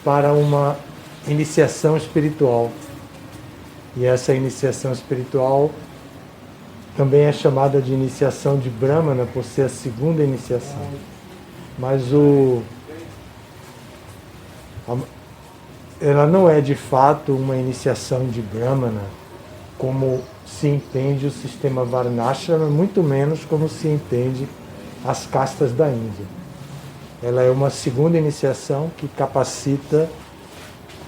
para uma iniciação espiritual. E essa iniciação espiritual também é chamada de iniciação de Brahmana, por ser a segunda iniciação. Mas ela não é de fato uma iniciação de Brahmana, como se entende o sistema Varnashrama, muito menos como se entende as castas da Índia. Ela é uma segunda iniciação que capacita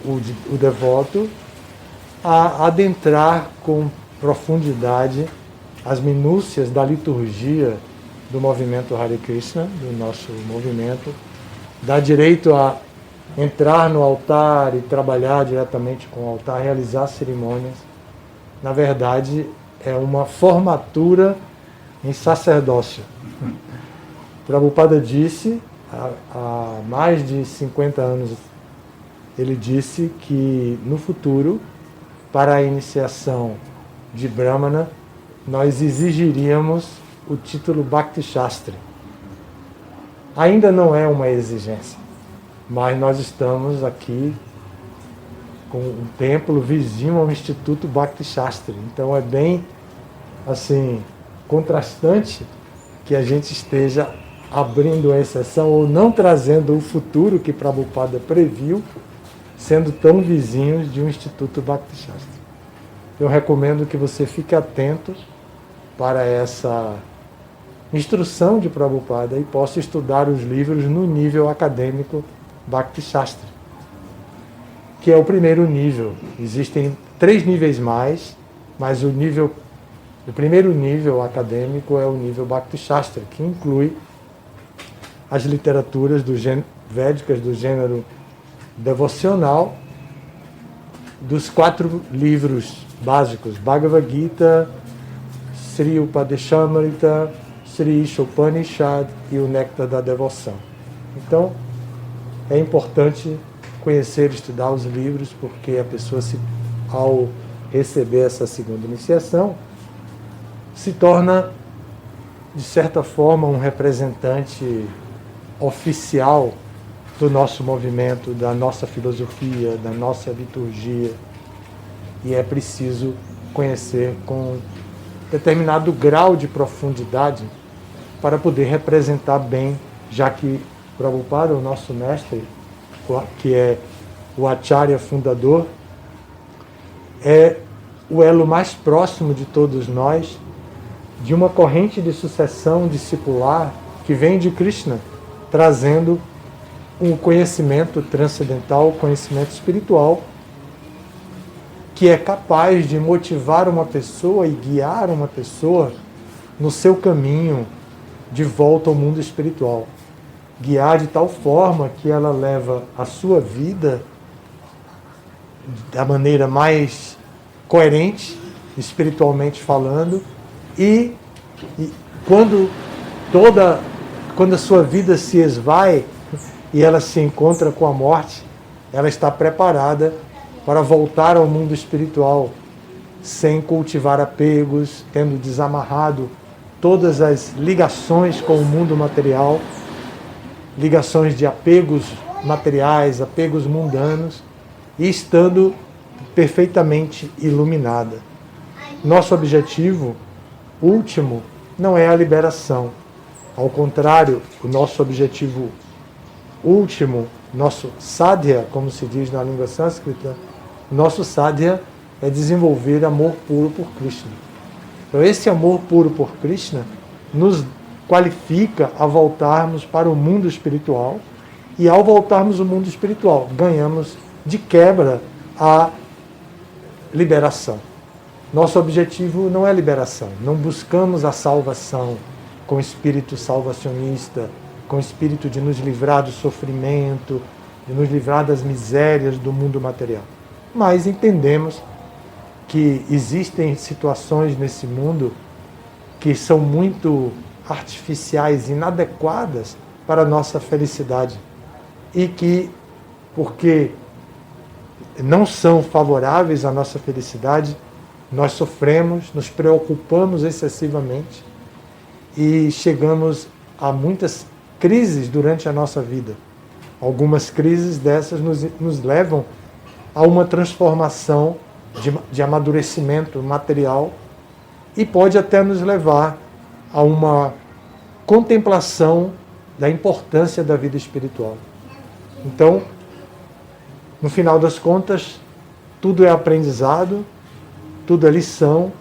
o devoto a adentrar com profundidade as minúcias da liturgia do movimento Hare Krishna, do nosso movimento, dá direito a entrar no altar e trabalhar diretamente com o altar, realizar cerimônias. Na verdade, é uma formatura em sacerdócio. Prabhupada disse, há mais de 50 anos, ele disse que no futuro, para a iniciação de Brahmana, nós exigiríamos o título Bhakti Shastri. Ainda não é uma exigência, mas nós estamos aqui com um templo vizinho ao Instituto Bhakti Shastri. Então é bem assim contrastante que a gente esteja abrindo a exceção ou não trazendo o futuro que Prabhupada previu, sendo tão vizinhos de um Instituto Bhakti Shastri. Eu recomendo que você fique atento para essa instrução de Prabhupada e possa estudar os livros no nível acadêmico Bhakti Shastri, que é o primeiro nível. Existem 3 níveis mais, mas o primeiro nível acadêmico é o nível Bhakti Shastri, que inclui as literaturas védicas do gênero devocional, dos 4 livros básicos, Bhagavad Gita, Sri Upadeshamrita, Sri Ishopanishad e o Néctar da Devoção. Então, é importante conhecer e estudar os livros, porque a pessoa, ao receber essa segunda iniciação, se torna, de certa forma, um representante oficial do nosso movimento, da nossa filosofia, da nossa liturgia. E é preciso conhecer com determinado grau de profundidade para poder representar bem, já que Prabhupada, o nosso mestre, que é o Acharya fundador, é o elo mais próximo de todos nós, de uma corrente de sucessão discipular que vem de Krishna, trazendo um conhecimento transcendental, conhecimento espiritual, que é capaz de motivar uma pessoa e guiar uma pessoa no seu caminho de volta ao mundo espiritual. Guiar de tal forma que ela leva a sua vida da maneira mais coerente, espiritualmente falando, e quando a sua vida se esvai e ela se encontra com a morte, ela está preparada para voltar ao mundo espiritual, sem cultivar apegos, tendo desamarrado todas as ligações com o mundo material, ligações de apegos materiais, apegos mundanos, e estando perfeitamente iluminada. Nosso objetivo último não é a liberação. Ao contrário, o nosso objetivo último, nosso sadhya, como se diz na língua sânscrita, nosso sadhya é desenvolver amor puro por Krishna. Então esse amor puro por Krishna nos qualifica a voltarmos para o mundo espiritual, e ao voltarmos ao mundo espiritual, ganhamos de quebra a liberação. Nosso objetivo não é a liberação, não buscamos a salvação com espírito salvacionista, com espírito de nos livrar do sofrimento, de nos livrar das misérias do mundo material. Mas entendemos que existem situações nesse mundo que são muito artificiais, inadequadas para a nossa felicidade, e que, porque não são favoráveis à nossa felicidade, nós sofremos, nos preocupamos excessivamente e chegamos a muitas crises durante a nossa vida, Algumas crises dessas nos levam a uma transformação de amadurecimento material e pode até nos levar a uma contemplação da importância da vida espiritual. Então, no final das contas, tudo é aprendizado, tudo é lição,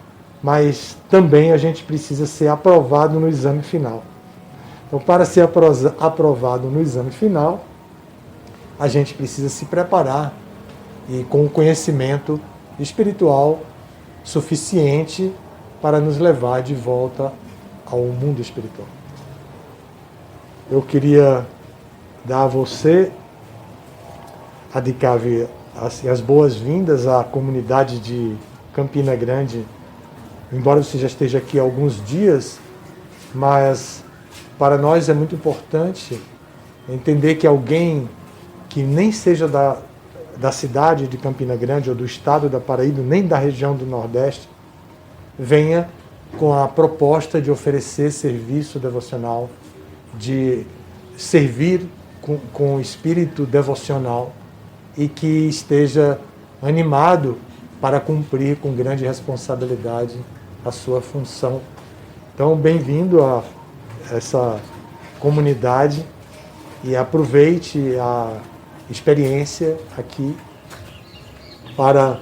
mas também a gente precisa ser aprovado no exame final. Então, para ser aprovado no exame final, a gente precisa se preparar e com o conhecimento espiritual suficiente para nos levar de volta ao mundo espiritual. Eu queria dar a você, Adhikavi, assim, as boas-vindas à comunidade de Campina Grande, embora você já esteja aqui há alguns dias, mas para nós é muito importante entender que alguém que nem seja da cidade de Campina Grande ou do estado da Paraíba, nem da região do Nordeste, venha com a proposta de oferecer serviço devocional, de servir com espírito devocional e que esteja animado para cumprir com grande responsabilidade a sua função. Então, bem-vindo a essa comunidade e aproveite a experiência aqui para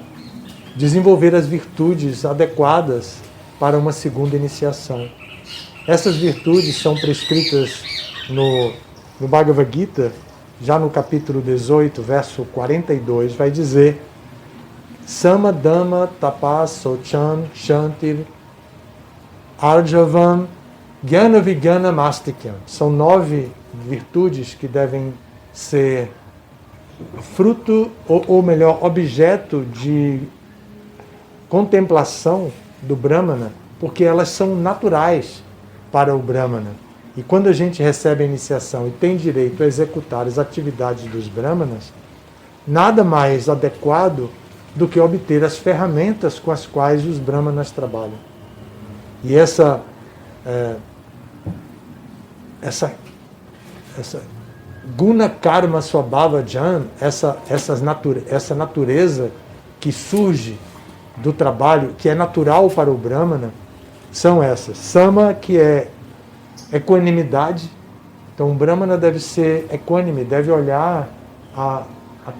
desenvolver as virtudes adequadas para uma segunda iniciação. Essas virtudes são prescritas no Bhagavad Gita, já no capítulo 18, verso 42, vai dizer: Sama Dhamma Tapas Sochan Shantir Arjavam Jnana Vijnana Mastikyan. São 9 virtudes que devem ser fruto, ou melhor, objeto de contemplação do Brahmana, porque elas são naturais para o Brahmana. E quando a gente recebe a iniciação e tem direito a executar as atividades dos Brahmanas, nada mais adequado do que obter as ferramentas com as quais os Brahmanas trabalham. E essa Guna Karma Swabhava Jan, essa natureza que surge do trabalho, que é natural para o Brahmana, são essas. Sama, que é equanimidade. Então o Brahmana deve ser equânime, deve olhar a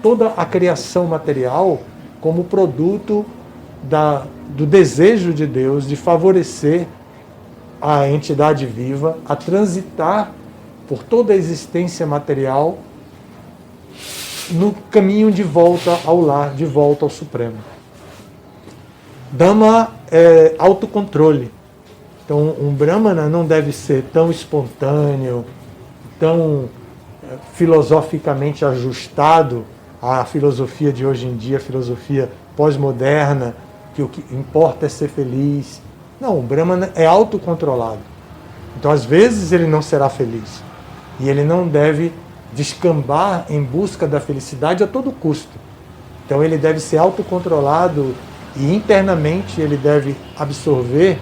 toda a criação material como produto do desejo de Deus de favorecer a entidade viva a transitar por toda a existência material no caminho de volta ao lar, de volta ao Supremo. Dhamma é autocontrole. Então, um Brahmana não deve ser tão espontâneo, tão filosoficamente ajustado à filosofia de hoje em dia, a filosofia pós-moderna, que o que importa é ser feliz. Não, o Brahmana é autocontrolado. Então, às vezes, ele não será feliz. E ele não deve descambar em busca da felicidade a todo custo. Então, ele deve ser autocontrolado e internamente ele deve absorver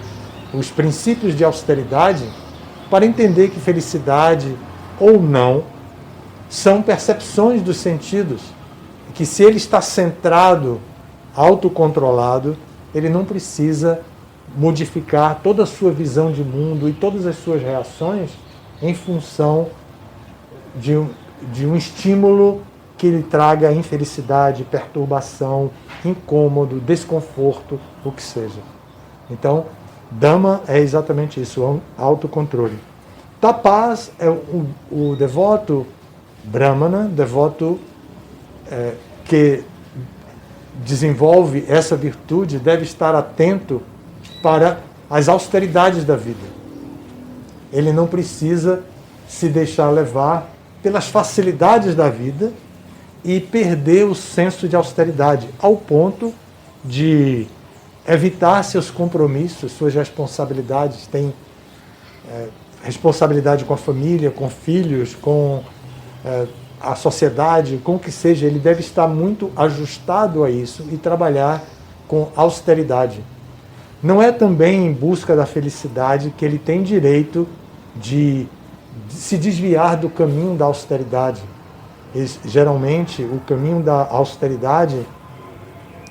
os princípios de austeridade para entender que felicidade ou não são percepções dos sentidos. E que se ele está centrado, autocontrolado, ele não precisa modificar toda a sua visão de mundo e todas as suas reações em função de um estímulo que lhe traga infelicidade, perturbação, incômodo, desconforto, o que seja. Então, Dhamma é exatamente isso, o autocontrole. Tapas é o devoto Brahmana, devoto que desenvolve essa virtude, deve estar atento para as austeridades da vida. Ele não precisa se deixar levar pelas facilidades da vida e perder o senso de austeridade, ao ponto de evitar seus compromissos, suas responsabilidades. Tem responsabilidade com a família, com filhos, com a sociedade, com o que seja. Ele deve estar muito ajustado a isso e trabalhar com austeridade. Não é também em busca da felicidade que ele tem direito de se desviar do caminho da austeridade. geralmente o caminho da austeridade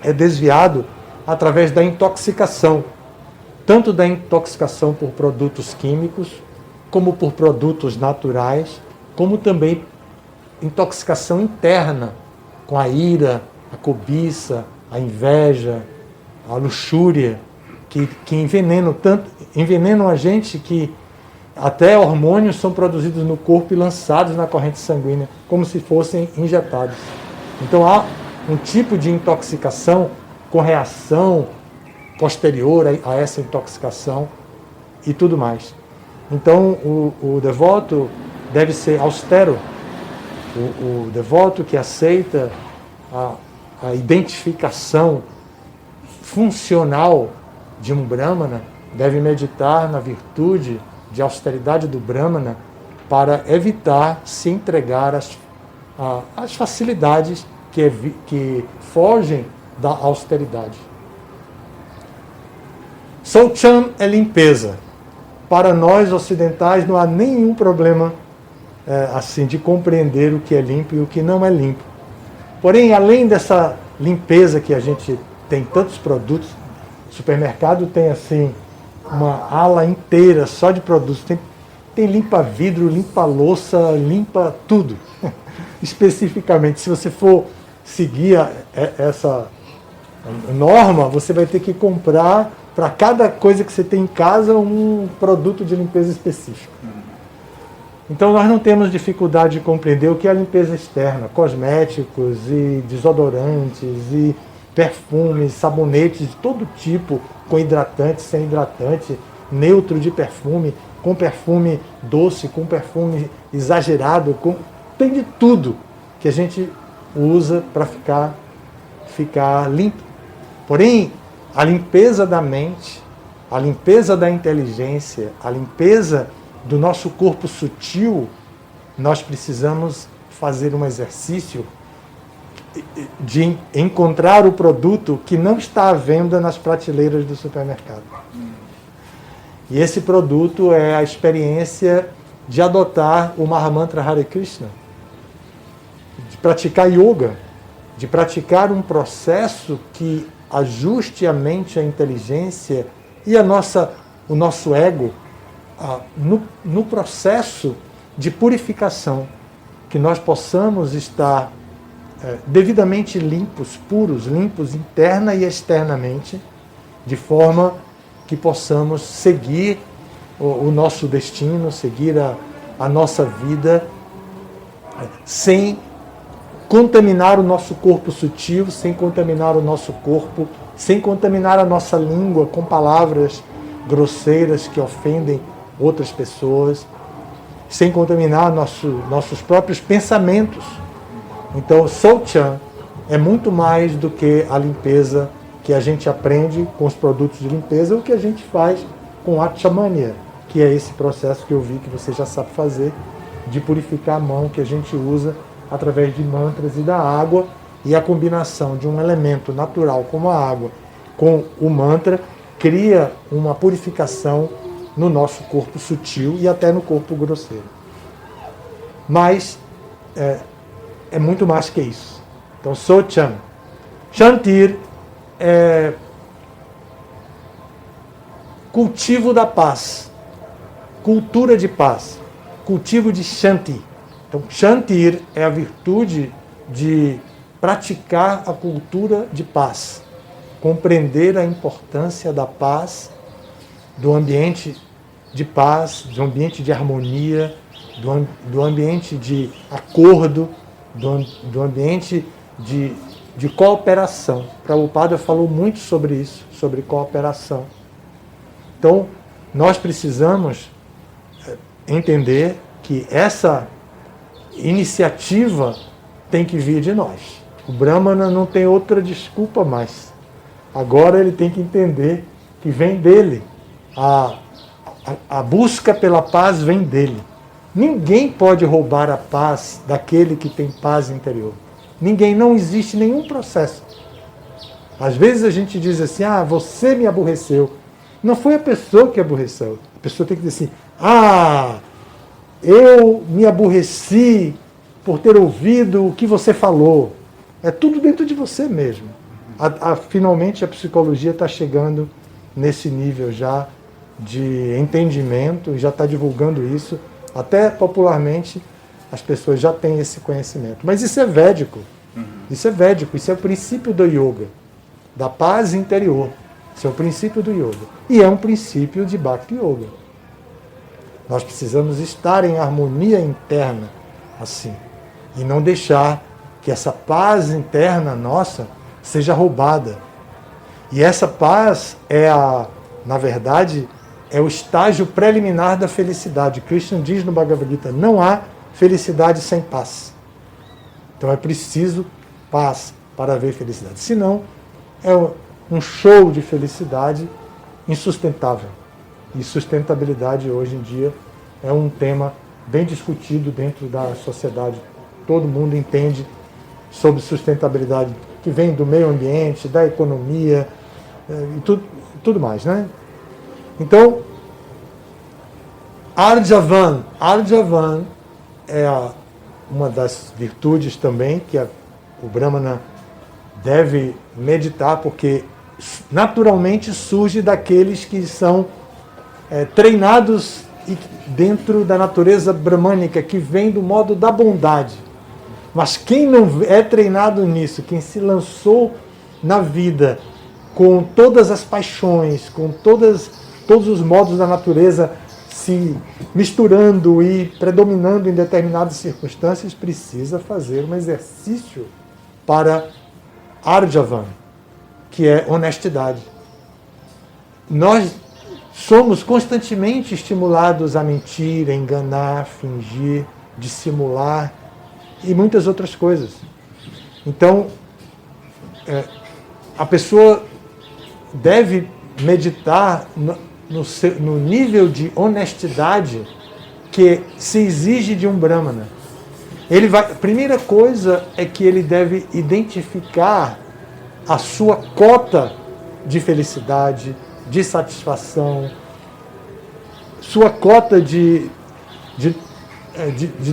é desviado através da intoxicação, tanto da intoxicação por produtos químicos, como por produtos naturais, como também intoxicação interna, com a ira, a cobiça, a inveja, a luxúria, que envenenam a gente, que até hormônios são produzidos no corpo e lançados na corrente sanguínea, como se fossem injetados. Então há um tipo de intoxicação com reação posterior a essa intoxicação e tudo mais. Então o devoto deve ser austero. O devoto que aceita a identificação funcional de um Brahmana deve meditar na virtude de austeridade do Brahmana para evitar se entregar às facilidades que fogem da austeridade. Saucham é limpeza. Para nós ocidentais não há nenhum problema assim de compreender o que é limpo e o que não é limpo. Porém, além dessa limpeza que a gente tem tantos produtos, o supermercado tem assim uma ala inteira só de produtos. Tem limpa vidro, limpa louça, limpa tudo. Especificamente, se você for seguir essa norma, você vai ter que comprar para cada coisa que você tem em casa um produto de limpeza específico. Então nós não temos dificuldade de compreender o que é a limpeza externa, cosméticos e desodorantes e perfumes, sabonetes de todo tipo, com hidratante, sem hidratante, neutro de perfume, com perfume doce, com perfume exagerado, tem de tudo que a gente usa para ficar limpo. Porém, a limpeza da mente, a limpeza da inteligência, a limpeza do nosso corpo sutil, nós precisamos fazer um exercício de encontrar o produto que não está à venda nas prateleiras do supermercado. E esse produto é a experiência de adotar o Mahamantra Hare Krishna, de praticar yoga, de praticar um processo que ajuste a mente, a inteligência e o nosso ego no processo de purificação, que nós possamos estar devidamente limpos, puros, limpos interna e externamente, de forma que possamos seguir o nosso destino, seguir a nossa vida, sem contaminar o nosso corpo sutil, sem contaminar o nosso corpo, sem contaminar a nossa língua com palavras grosseiras que ofendem outras pessoas, sem contaminar nossos próprios pensamentos. Então, Saucham é muito mais do que a limpeza que a gente aprende com os produtos de limpeza, o que a gente faz com Achamanya, que é esse processo que eu vi que você já sabe fazer, de purificar a mão, que a gente usa através de mantras e da água, e a combinação de um elemento natural como a água com o mantra cria uma purificação no nosso corpo sutil e até no corpo grosseiro. Mas é muito mais que isso. Então, Saucham. Shantir é cultivo da paz, cultura de paz, cultivo de Shanti. Então, Shantir é a virtude de praticar a cultura de paz, compreender a importância da paz, do ambiente de paz, do ambiente de harmonia, do ambiente de acordo, do ambiente de cooperação. Prabhupada falou muito sobre isso, sobre cooperação. Então, nós precisamos entender que essa iniciativa tem que vir de nós. O Brahmana não tem outra desculpa mais. Agora ele tem que entender que vem dele. A busca pela paz vem dele. Ninguém pode roubar a paz daquele que tem paz interior. Ninguém, não existe nenhum processo. Às vezes a gente diz assim, você me aborreceu. Não foi a pessoa que aborreceu. A pessoa tem que dizer assim, eu me aborreci por ter ouvido o que você falou. É tudo dentro de você mesmo. Finalmente a psicologia está chegando nesse nível já de entendimento e já está divulgando isso. Até popularmente as pessoas já têm esse conhecimento. Mas isso é védico. Isso é védico, isso é o princípio do yoga, da paz interior. Isso é o princípio do yoga. E é um princípio de Bhakti Yoga. Nós precisamos estar em harmonia interna, assim, e não deixar que essa paz interna nossa seja roubada. E essa paz na verdade, é o estágio preliminar da felicidade. Krishna diz no Bhagavad Gita, não há felicidade sem paz. Então é preciso paz para haver felicidade. Senão, é um show de felicidade insustentável. E sustentabilidade hoje em dia é um tema bem discutido dentro da sociedade. Todo mundo entende sobre sustentabilidade que vem do meio ambiente, da economia e tudo mais, né? Então, Arjavan é uma das virtudes também que o Brahmana deve meditar, porque naturalmente surge daqueles que são treinados dentro da natureza brahmânica, que vem do modo da bondade. Mas quem não é treinado nisso, quem se lançou na vida com todas as paixões, com todos os modos da natureza se misturando e predominando em determinadas circunstâncias, precisa fazer um exercício para Arjavan, que é honestidade. Nós somos constantemente estimulados a mentir, a enganar, fingir, dissimular e muitas outras coisas. Então, a pessoa deve meditar no nível de honestidade que se exige de um Brahmana. A primeira coisa é que ele deve identificar a sua cota de felicidade, de satisfação, sua cota de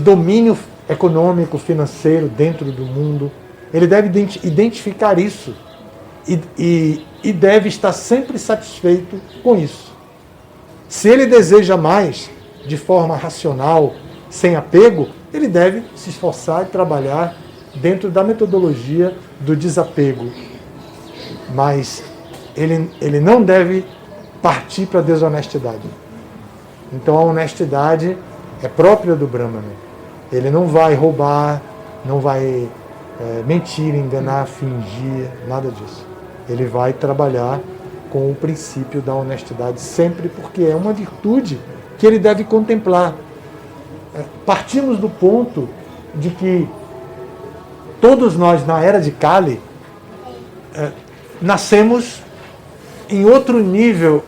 domínio econômico, financeiro dentro do mundo. Ele deve identificar isso e deve estar sempre satisfeito com isso. Se ele deseja mais, de forma racional, sem apego, ele deve se esforçar e trabalhar dentro da metodologia do desapego. Mas ele não deve partir para a desonestidade. Então a honestidade é própria do Brahmana. Ele não vai roubar, não vai mentir, enganar, fingir, nada disso. Ele vai trabalhar com o princípio da honestidade sempre, porque é uma virtude que ele deve contemplar. Partimos do ponto de que todos nós, na era de Kali, nascemos em outro nível,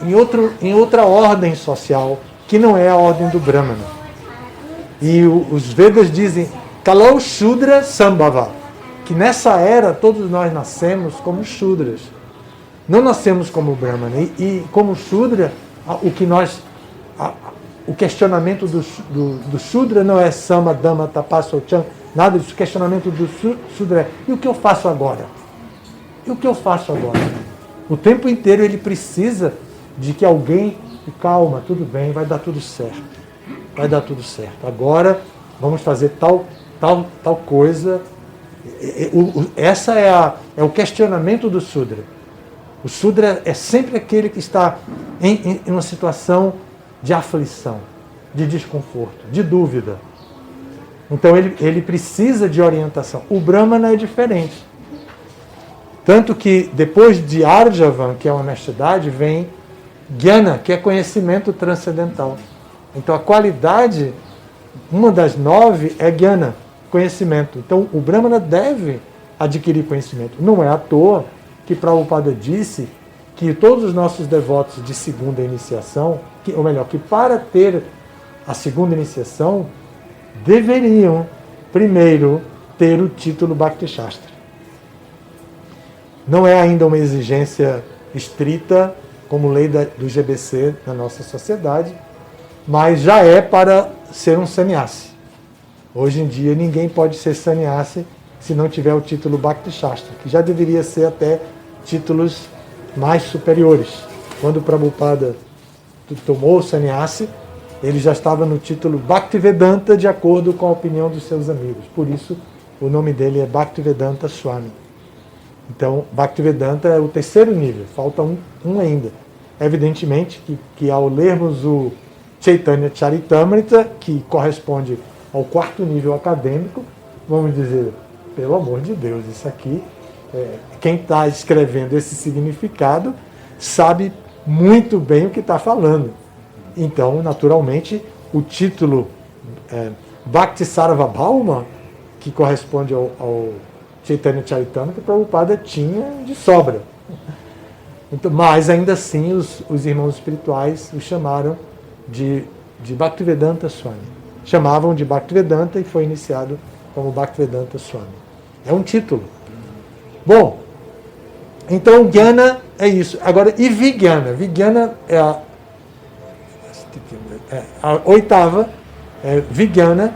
em outra ordem social, que não é a ordem do Brahmana. E os Vedas dizem, Kalau Shudra Sambhava, que nessa era todos nós nascemos como Shudras. Não nascemos como Brahmana. E como Shudra, o questionamento do Shudra não é Sama, Dhamma, Tapasa, Chan, nada disso. O questionamento do Shudra é, e o que eu faço agora? E o que eu faço agora? O tempo inteiro ele precisa de que alguém, calma, tudo bem, vai dar tudo certo. Vai dar tudo certo. Agora vamos fazer tal coisa. Essa é o questionamento do Shudra. O Shudra é sempre aquele que está em uma situação de aflição, de desconforto, de dúvida. Então ele precisa de orientação. O Brahmana é diferente. Tanto que depois de Arjavan, que é a honestidade, vem Jnana, que é conhecimento transcendental. Então a qualidade, uma das 9 é Jnana, conhecimento. Então o Brahmana deve adquirir conhecimento. Não é à toa que Prabhupada disse que todos os nossos devotos de segunda iniciação, ou melhor, que para ter a segunda iniciação, deveriam primeiro ter o título Bhakti Shastra. Não é ainda uma exigência estrita, como lei do GBC na nossa sociedade, mas já é para ser um sannyasi. Hoje em dia ninguém pode ser sannyasi se não tiver o título Bhakti Shastra, que já deveria ser até títulos mais superiores. Quando o Prabhupada tomou o sannyasi, ele já estava no título Bhaktivedanta, de acordo com a opinião dos seus amigos. Por isso, o nome dele é Bhaktivedanta Swami. Então, Bhaktivedanta é o terceiro nível, falta um ainda. Evidentemente que ao lermos o Chaitanya Charitamrita, que corresponde ao quarto nível acadêmico, vamos dizer, pelo amor de Deus, isso aqui, quem está escrevendo esse significado sabe muito bem o que está falando. Então, naturalmente, o título Bhakti Sarvabhauma, que corresponde ao Chaitanya Charitamrita, que Prabhupada tinha de sobra. Então, mas, ainda assim, os irmãos espirituais o chamaram de Bhaktivedanta Swami. Chamavam de Bhaktivedanta e foi iniciado como Bhaktivedanta Swami. É um título. Bom, então Jnana é isso. Agora, e Vijnana? Vijnana é a oitava, Vijnana,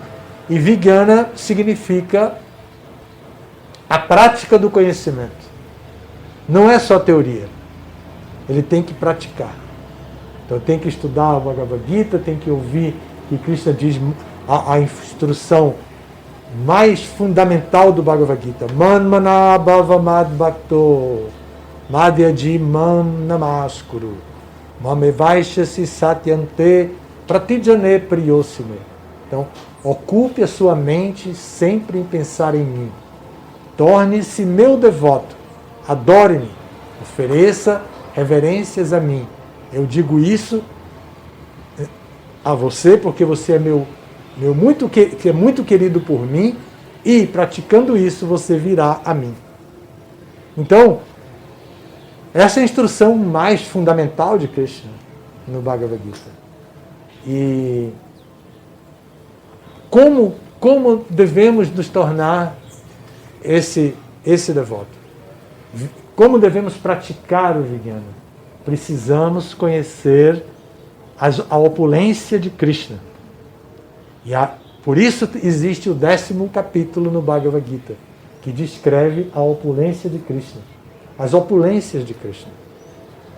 e Vijnana significa a prática do conhecimento. Não é só teoria. Ele tem que praticar. Então tem que estudar a Bhagavad Gita, tem que ouvir que Krishna diz a instrução mais fundamental do Bhagavad Gita. Manmana bhava mad bhakto madhyaji mam namaskuru mamevaishasi satyante pratijane priyosime. Então, ocupe a sua mente sempre em pensar em mim. Torne-se meu devoto. Adore-me. Ofereça reverências a mim. Eu digo isso a você porque você é que é muito querido por mim, e praticando isso você virá a mim. Então, essa é a instrução mais fundamental de Krishna no Bhagavad Gita. E como devemos nos tornar esse devoto? Como devemos praticar o Vijnana? Precisamos conhecer a opulência de Krishna. E por isso existe o 10º capítulo no Bhagavad Gita, que descreve a opulência de Krishna, as opulências de Krishna.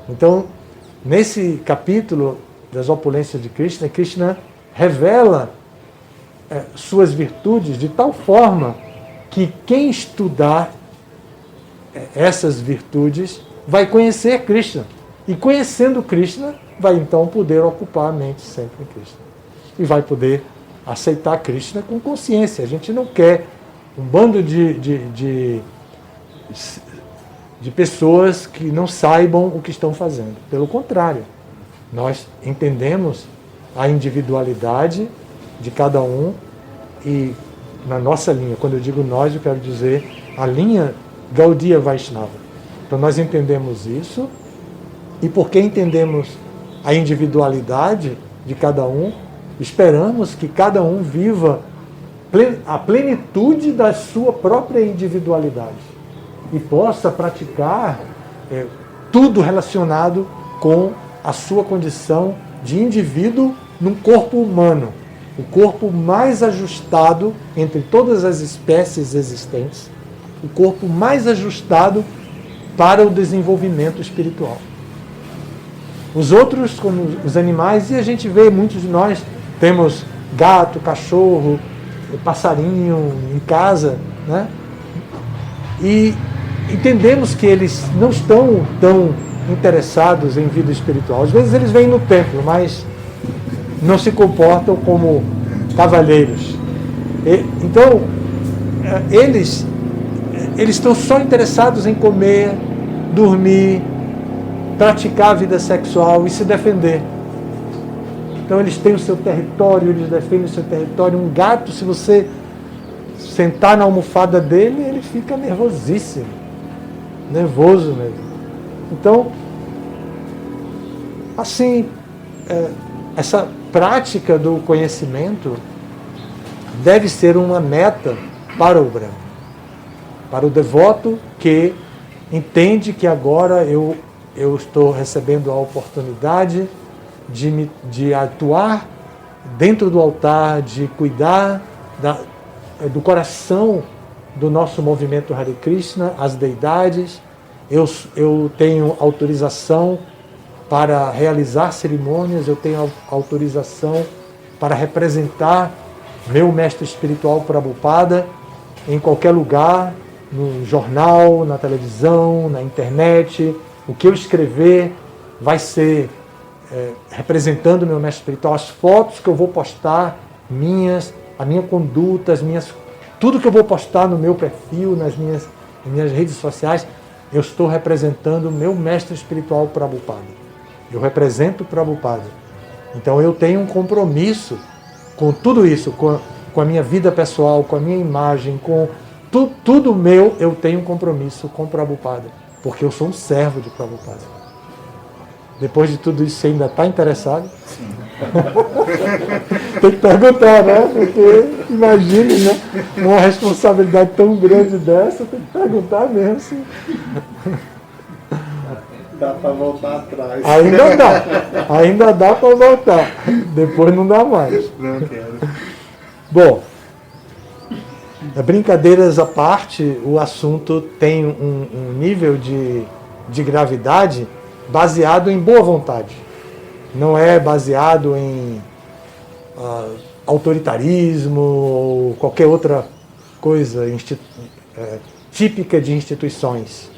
Então, nesse capítulo das opulências de Krishna, Krishna revela suas virtudes de tal forma que quem estudar essas virtudes vai conhecer Krishna. E conhecendo Krishna, vai então poder ocupar a mente sempre em Krishna. E vai poder aceitar Krishna com consciência. A gente não quer um bando de pessoas que não saibam o que estão fazendo. Pelo contrário, nós entendemos a individualidade de cada um e na nossa linha. Quando eu digo nós, eu quero dizer a linha Gaudiya Vaishnava. Então nós entendemos isso, e porque entendemos a individualidade de cada um, esperamos que cada um viva a plenitude da sua própria individualidade e possa praticar tudo relacionado com a sua condição de indivíduo num corpo humano, o corpo mais ajustado entre todas as espécies existentes, o corpo mais ajustado para o desenvolvimento espiritual. Os outros, como os animais, e a gente vê, muitos de nós temos gato, cachorro, passarinho em casa, né? E entendemos que eles não estão tão interessados em vida espiritual. Às vezes eles vêm no templo, mas não se comportam como cavalheiros. Então, eles estão só interessados em comer, dormir, praticar a vida sexual e se defender. Então eles têm o seu território, eles defendem o seu território. Um gato, se você sentar na almofada dele, ele fica nervosíssimo, nervoso mesmo. Então, assim, essa prática do conhecimento deve ser uma meta para o Brahma, para o devoto que entende que agora eu estou recebendo a oportunidade de atuar dentro do altar, de cuidar do coração do nosso movimento Hare Krishna, as deidades. Eu tenho autorização para realizar cerimônias, eu tenho autorização para representar meu mestre espiritual Prabhupada em qualquer lugar, no jornal, na televisão, na internet. O que eu escrever vai ser representando meu mestre espiritual. As fotos que eu vou postar, a minha conduta, tudo que eu vou postar no meu perfil, nas minhas redes sociais, eu estou representando o meu mestre espiritual Prabhupada. Eu represento o Prabhupada. Então eu tenho um compromisso com tudo isso, com a minha vida pessoal, com a minha imagem, com tudo meu, eu tenho um compromisso com o Prabhupada, porque eu sou um servo de Prabhupada. Depois de tudo isso, você ainda está interessado? Sim. Tem que perguntar, né? Porque imagine, né? Uma responsabilidade tão grande dessa, tem que perguntar mesmo. Sim. Dá para voltar atrás. Ainda dá para voltar. Depois não dá mais. Não quero. Bom, brincadeiras à parte, o assunto tem um nível de gravidade baseado em boa vontade. Não é baseado em autoritarismo ou qualquer outra coisa típica de instituições.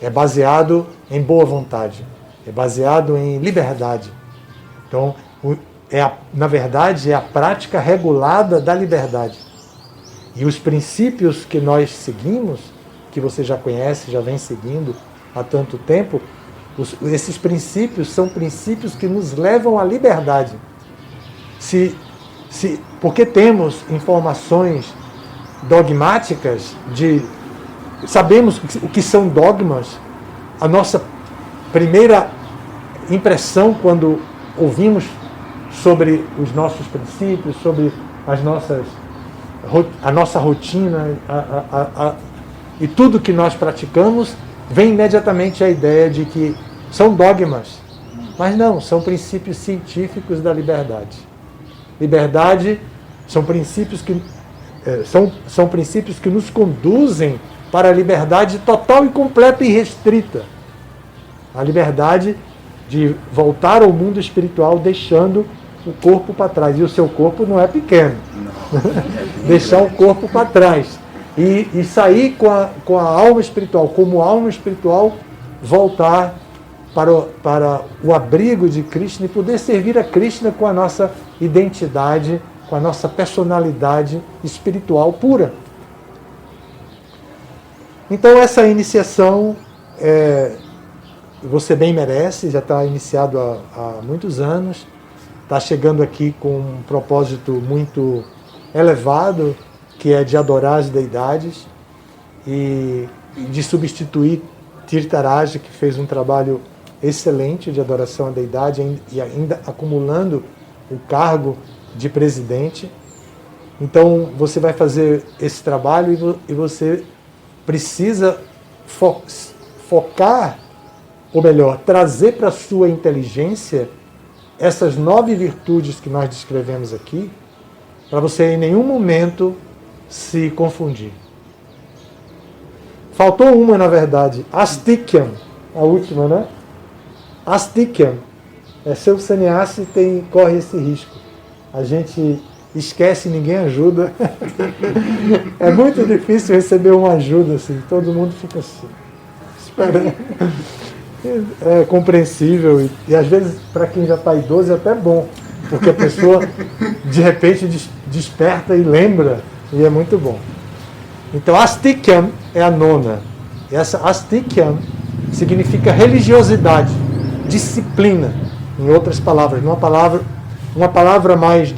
É baseado em boa vontade. É baseado em liberdade. Então, na verdade, é a prática regulada da liberdade. E os princípios que nós seguimos, que você já conhece, já vem seguindo há tanto tempo, esses princípios são princípios que nos levam à liberdade. Porque temos informações dogmáticas, sabemos o que são dogmas. A nossa primeira impressão quando ouvimos sobre os nossos princípios, sobre a nossa rotina e tudo que nós praticamos, vem imediatamente a ideia de que são dogmas. Mas não, são princípios científicos da liberdade. Liberdade são princípios que nos conduzem para a liberdade total e completa e restrita. A liberdade de voltar ao mundo espiritual deixando o corpo para trás. E o seu corpo não é pequeno. Deixar o corpo para trás. E sair com a alma espiritual, como alma espiritual, voltar para o abrigo de Krishna e poder servir a Krishna com a nossa identidade, com a nossa personalidade espiritual pura. Então essa iniciação você bem merece, já está iniciado há muitos anos, está chegando aqui com um propósito muito elevado, que é de adorar as deidades e de substituir Tirtharaj, que fez um trabalho excelente de adoração à deidade e ainda acumulando o cargo de presidente. Então você vai fazer esse trabalho e você precisa focar, ou melhor, trazer para a sua inteligência essas 9 virtudes que nós descrevemos aqui, para você em nenhum momento se confundir. Faltou uma, na verdade, Astikyam, a última, né? Astikyam. Ser o sannyasi corre esse risco. A gente esquece e ninguém ajuda. É muito difícil receber uma ajuda assim, todo mundo fica assim, esperando. É compreensível e às vezes para quem já está idoso é até bom, porque a pessoa de repente desperta e lembra, e é muito bom. Então Astikyam é a 9ª. E essa Astikyam significa religiosidade, disciplina. Em outras palavras, uma palavra mais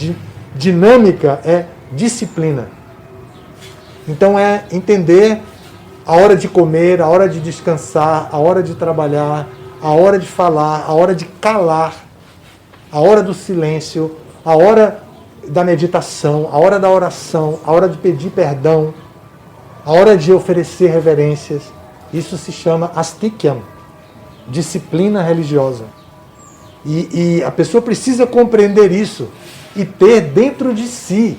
dinâmica é disciplina. Então é entender a hora de comer, a hora de descansar, a hora de trabalhar, a hora de falar, a hora de calar, a hora do silêncio, a hora da meditação, a hora da oração, a hora de pedir perdão, a hora de oferecer reverências. Isso se chama Astikyam, disciplina religiosa. E a pessoa precisa compreender isso e ter dentro de si,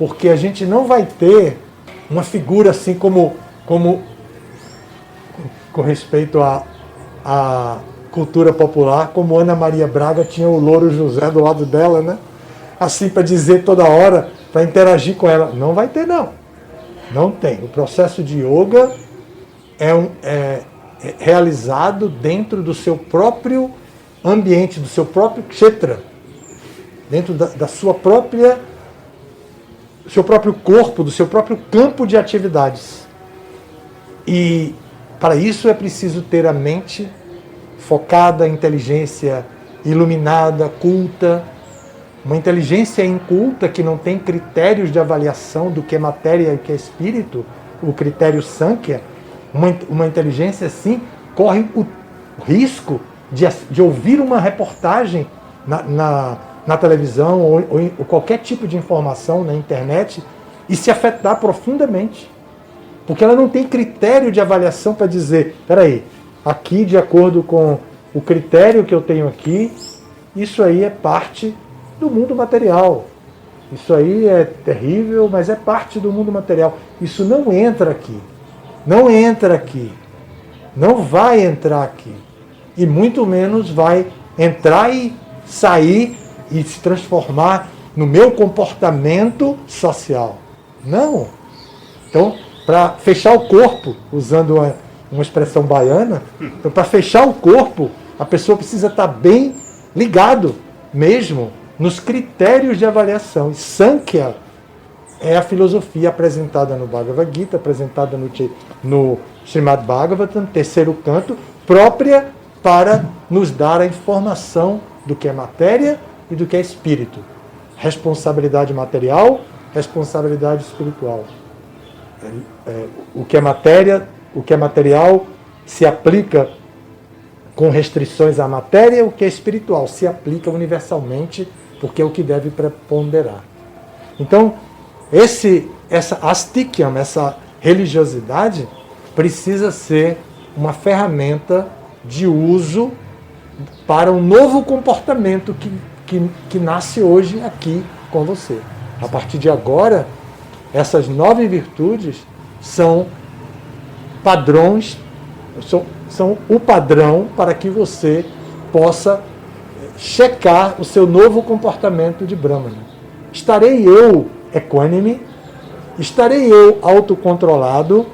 porque a gente não vai ter uma figura assim como com respeito à cultura popular, como Ana Maria Braga tinha o Louro José do lado dela, né? Assim, para dizer toda hora, para interagir com ela. Não vai ter, não. Não tem. O processo de yoga é realizado dentro do seu próprio ambiente, do seu próprio kshetra, dentro da sua própria, do seu próprio corpo, do seu próprio campo de atividades. E para isso é preciso ter a mente focada, inteligência iluminada, culta. Uma inteligência inculta que não tem critérios de avaliação do que é matéria e que é espírito, o critério Sankhya, uma inteligência assim corre o risco de ouvir uma reportagem na televisão ou qualquer tipo de informação na internet e se afetar profundamente. Porque ela não tem critério de avaliação para dizer, peraí, aqui de acordo com o critério que eu tenho aqui, isso aí é parte do mundo material. Isso aí é terrível, mas é parte do mundo material. Isso não entra aqui. Não entra aqui. Não vai entrar aqui. E muito menos vai entrar e sair e se transformar no meu comportamento social. Não. Então, para fechar o corpo, usando uma expressão baiana, então, para fechar o corpo, a pessoa precisa estar bem ligado mesmo nos critérios de avaliação. E Sankhya é a filosofia apresentada no Bhagavad Gita, apresentada no Srimad Bhagavatam, terceiro canto, própria para nos dar a informação do que é matéria e do que é espírito. Responsabilidade material, responsabilidade espiritual. O que é matéria, o que é material se aplica com restrições à matéria, o que é espiritual se aplica universalmente, porque é o que deve preponderar. Então, essa astikyam, essa religiosidade, precisa ser uma ferramenta de uso para um novo comportamento que nasce hoje aqui com você. A partir de agora, essas 9 virtudes são padrões, são o padrão para que você possa checar o seu novo comportamento de Brahmana. Estarei eu equânime? Estarei eu autocontrolado?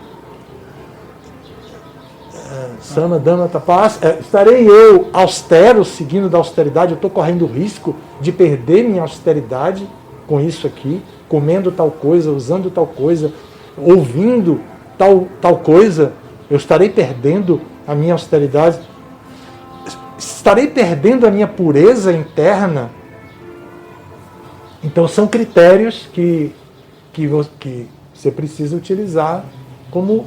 Sama, Dhamma, Tapas. Estarei eu austero, seguindo da austeridade? Eu estou correndo o risco de perder minha austeridade com isso aqui, comendo tal coisa, usando tal coisa, ouvindo tal coisa. Eu estarei perdendo a minha austeridade? Estarei perdendo a minha pureza interna? Então são critérios que você precisa utilizar como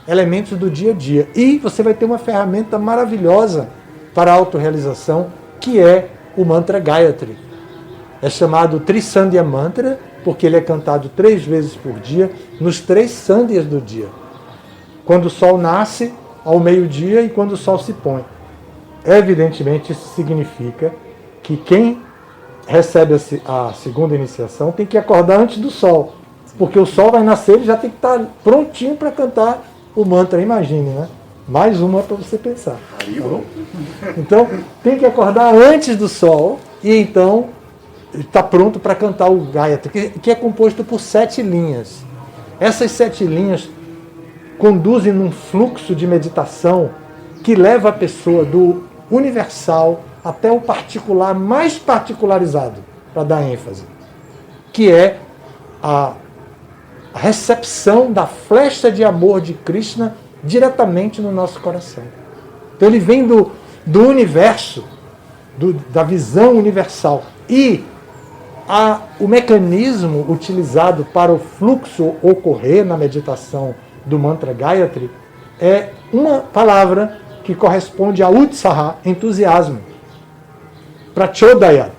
elementos do dia a dia. E você vai ter uma ferramenta maravilhosa para a autorrealização, que é o mantra Gayatri. É chamado Trisandhya Mantra, porque ele é cantado 3 vezes por dia, nos 3 sandhyas do dia. Quando o sol nasce, ao meio-dia, e quando o sol se põe. Evidentemente, isso significa que quem recebe a segunda iniciação tem que acordar antes do sol. Porque o sol vai nascer, ele já tem que estar prontinho para cantar o mantra. Imagine, né? Mais uma para você pensar. Tá bom? Então, tem que acordar antes do sol e então está pronto para cantar o Gayatri, que é composto por 7 linhas. Essas 7 linhas conduzem num fluxo de meditação que leva a pessoa do universal até o particular mais particularizado, para dar ênfase, que é a recepção da flecha de amor de Krishna diretamente no nosso coração. Então ele vem do universo, da visão universal. E o mecanismo utilizado para o fluxo ocorrer na meditação do mantra Gayatri é uma palavra que corresponde a Utsaha, entusiasmo. Prachodayat.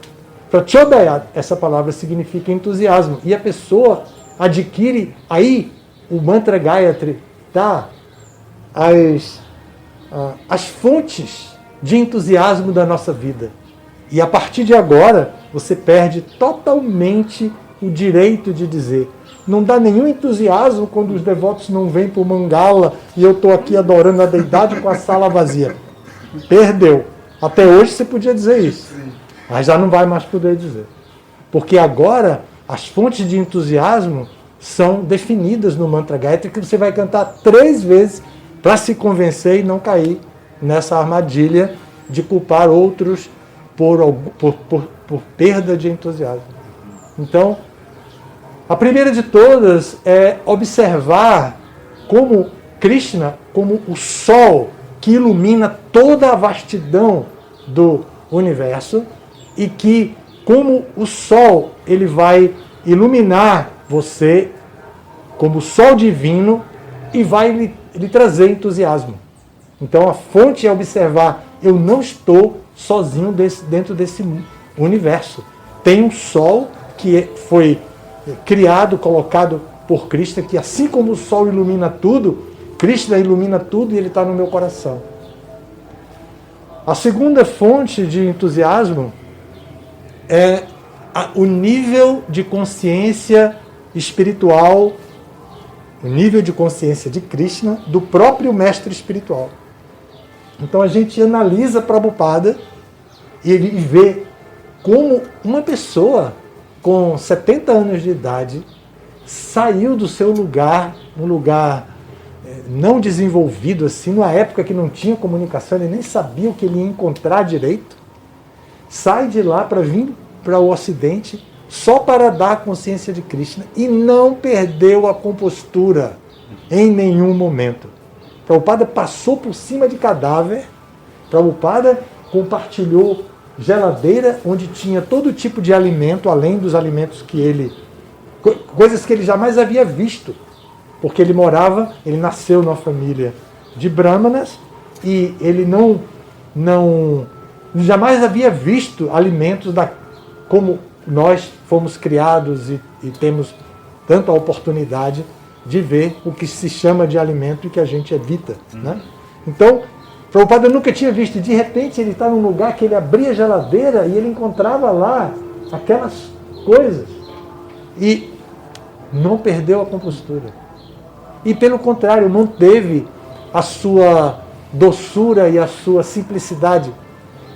Prachodayat, essa palavra significa entusiasmo. E a pessoa adquire aí o mantra Gayatri, dá as fontes de entusiasmo da nossa vida. E a partir de agora, você perde totalmente o direito de dizer. Não dá nenhum entusiasmo quando os devotos não vêm para o Mangala e eu estou aqui adorando a deidade com a sala vazia. Perdeu. Até hoje você podia dizer isso, mas já não vai mais poder dizer. Porque agora as fontes de entusiasmo são definidas no Mantra Gayatri, que você vai cantar 3 vezes para se convencer e não cair nessa armadilha de culpar outros por perda de entusiasmo. Então, a primeira de todas é observar como Krishna, como o sol que ilumina toda a vastidão do universo e que, como o sol, ele vai iluminar você como o sol divino e vai lhe trazer entusiasmo. Então a fonte é observar, eu não estou sozinho dentro desse universo. Tem um sol que foi criado, colocado por Krishna, que assim como o sol ilumina tudo, Krishna ilumina tudo e ele está no meu coração. A segunda fonte de entusiasmo é o nível de consciência espiritual, o nível de consciência de Krishna, do próprio mestre espiritual. Então a gente analisa Prabhupada e vê como uma pessoa com 70 anos de idade saiu do seu lugar, um lugar não desenvolvido assim, numa época que não tinha comunicação, ele nem sabia o que ele ia encontrar direito, sai de lá para vir para o Ocidente só para dar a consciência de Krishna e não perdeu a compostura em nenhum momento. Prabhupada passou por cima de cadáver, Prabhupada compartilhou geladeira onde tinha todo tipo de alimento, além dos alimentos que ele... coisas que ele jamais havia visto, porque ele nasceu numa família de brahmanas e ele jamais havia visto alimentos como nós fomos criados e temos tanta oportunidade de ver o que se chama de alimento e que a gente evita. Né? Então, Prabhupada nunca tinha visto, e de repente ele está num lugar que ele abria a geladeira e ele encontrava lá aquelas coisas e não perdeu a compostura. E pelo contrário, manteve a sua doçura e a sua simplicidade.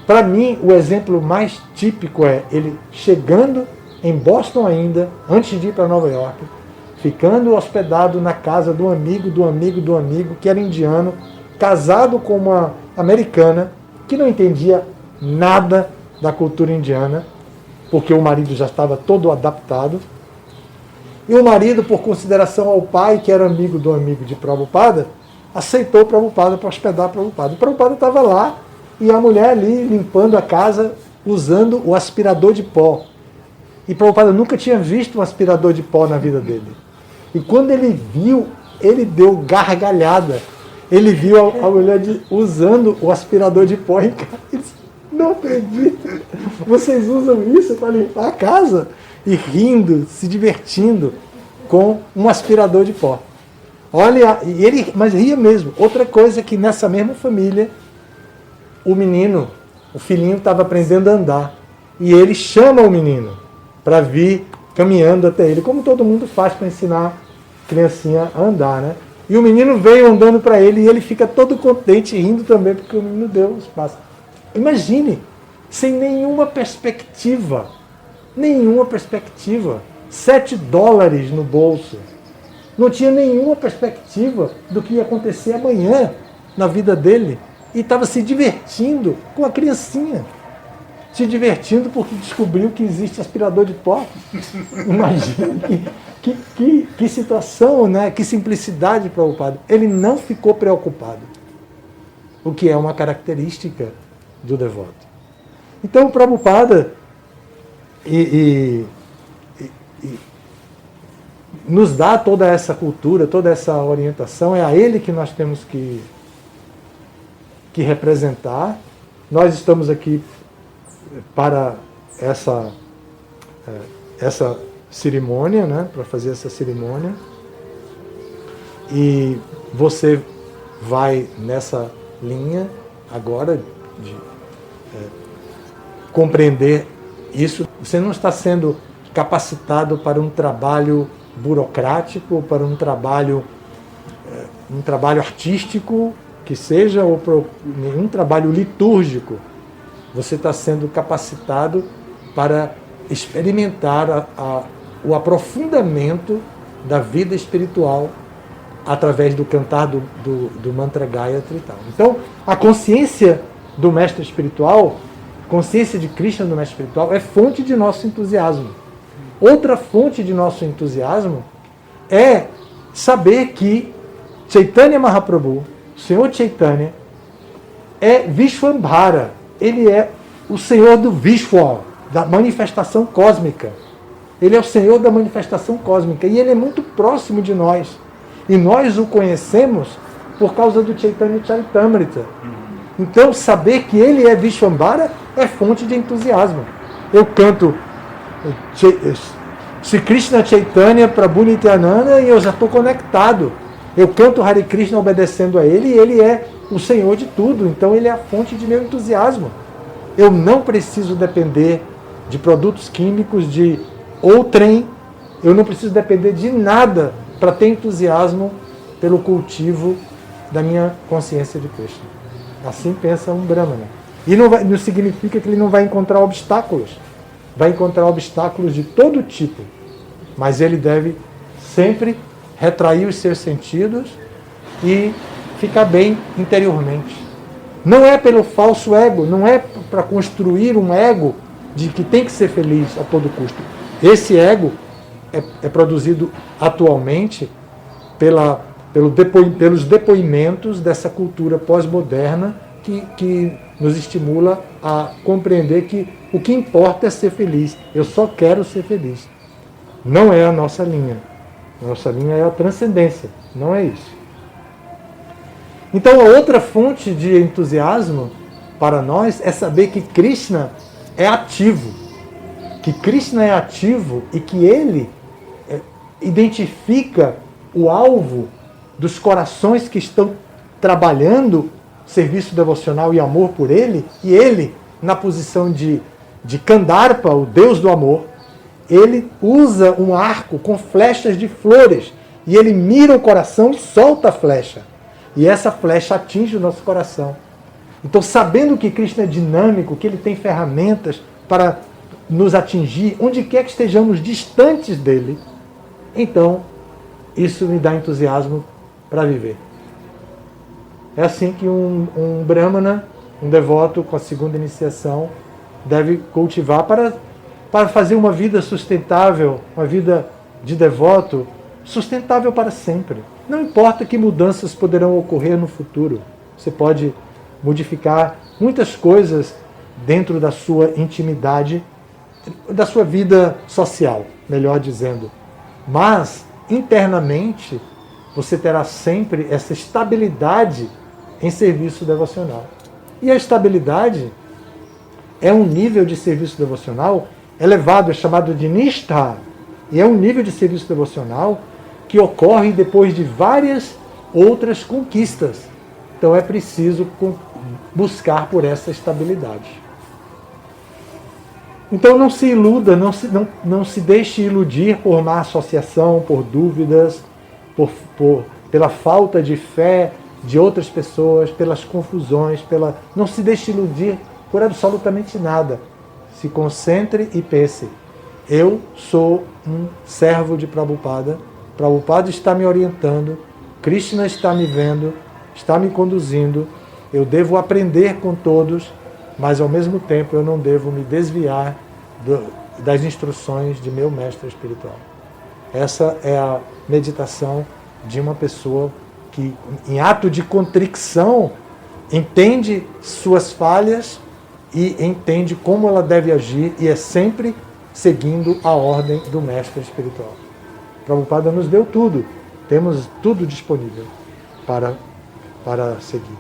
Para mim, o exemplo mais típico é ele chegando em Boston ainda, antes de ir para Nova York, ficando hospedado na casa do amigo, que era indiano, casado com uma americana, que não entendia nada da cultura indiana, porque o marido já estava todo adaptado. E o marido, por consideração ao pai, que era amigo do amigo de Prabhupada, aceitou Prabhupada para hospedar Prabhupada. E Prabhupada estava lá, e a mulher ali limpando a casa, usando o aspirador de pó. E Prabhupada nunca tinha visto um aspirador de pó na vida dele. E quando ele viu, ele deu gargalhada. Ele viu a mulher usando o aspirador de pó em casa. Ele disse, não acredito, vocês usam isso para limpar a casa? E rindo, se divertindo com um aspirador de pó. Olha, mas ria mesmo. Outra coisa que nessa mesma família, o filhinho estava aprendendo a andar. E ele chama o menino para vir caminhando até ele, como todo mundo faz para ensinar a criancinha a andar, né? E o menino veio andando para ele e ele fica todo contente, rindo também, porque o menino deu espaço. Imagine, sem nenhuma perspectiva, $7 no bolso. Não tinha nenhuma perspectiva do que ia acontecer amanhã na vida dele. E estava se divertindo com a criancinha. Se divertindo porque descobriu que existe aspirador de pó. Imagina que situação, né? Que simplicidade para o padre. Ele não ficou preocupado. O que é uma característica do devoto. Então o Prabhupada nos dá toda essa cultura, toda essa orientação, é a ele que nós temos que representar. Nós estamos aqui para essa cerimônia, né? Para fazer essa cerimônia. E você vai nessa linha agora de compreender isso. Você não está sendo capacitado para um trabalho burocrático, para um trabalho artístico, que seja, ou para um trabalho litúrgico. Você está sendo capacitado para experimentar o aprofundamento da vida espiritual através do cantar do mantra Gayatri e tal. Então, a consciência do mestre espiritual, consciência de Krishna do mestre espiritual, é fonte de nosso entusiasmo. Outra fonte de nosso entusiasmo é saber que Chaitanya Mahaprabhu, o Senhor Chaitanya, é Vishwambhara. Ele é o Senhor do Vishwa, da manifestação cósmica. Ele é o Senhor da manifestação cósmica e ele é muito próximo de nós. E nós o conhecemos por causa do Chaitanya Charitamrita. Então, saber que ele é Vishwambhara é fonte de entusiasmo. Eu canto Shri Krishna Chaitanya Prabhu Nityananda e eu já estou conectado. Eu canto Hare Krishna obedecendo a ele e ele é o Senhor de tudo. Então, ele é a fonte de meu entusiasmo. Eu não preciso depender de produtos químicos, de outrem. Eu não preciso depender de nada para ter entusiasmo pelo cultivo da minha consciência de Krishna. Assim pensa um Brahmana. E não significa que ele não vai encontrar obstáculos. Vai encontrar obstáculos de todo tipo. Mas ele deve sempre retrair os seus sentidos e ficar bem interiormente. Não é pelo falso ego, não é para construir um ego de que tem que ser feliz a todo custo. Esse ego é produzido atualmente pelos depoimentos dessa cultura pós-moderna que nos estimula a compreender que o que importa é ser feliz. Eu só quero ser feliz. Não é a nossa linha. A nossa linha é a transcendência, não é isso. Então, a outra fonte de entusiasmo para nós é saber que Krishna é ativo. Que Krishna é ativo e que ele identifica o alvo dos corações que estão trabalhando serviço devocional e amor por ele, e ele, na posição de Kandarpa, o Deus do amor, ele usa um arco com flechas de flores, e ele mira o coração e solta a flecha. E essa flecha atinge o nosso coração. Então, sabendo que Krishna é dinâmico, que ele tem ferramentas para nos atingir, onde quer que estejamos distantes dele, então, isso me dá entusiasmo para viver. É assim que um Brahmana, um devoto com a segunda iniciação, deve cultivar para fazer uma vida sustentável, uma vida de devoto, sustentável para sempre. Não importa que mudanças poderão ocorrer no futuro. Você pode modificar muitas coisas dentro da sua intimidade, da sua vida social, melhor dizendo. Mas, internamente, você terá sempre essa estabilidade em serviço devocional. E a estabilidade é um nível de serviço devocional elevado, é chamado de Nishtha. E é um nível de serviço devocional que ocorre depois de várias outras conquistas. Então é preciso buscar por essa estabilidade. Então não se iluda, não se deixe iludir por má associação, por dúvidas, pela falta de fé de outras pessoas, pelas confusões, não se deixe iludir por absolutamente nada. Se concentre e pense, eu sou um servo de Prabhupada, Prabhupada está me orientando, Krishna está me vendo, está me conduzindo, eu devo aprender com todos, mas ao mesmo tempo eu não devo me desviar das instruções de meu mestre espiritual. Essa é a meditação de uma pessoa que, em ato de contrição, entende suas falhas e entende como ela deve agir e é sempre seguindo a ordem do mestre espiritual. Prabhupada nos deu tudo, temos tudo disponível para seguir.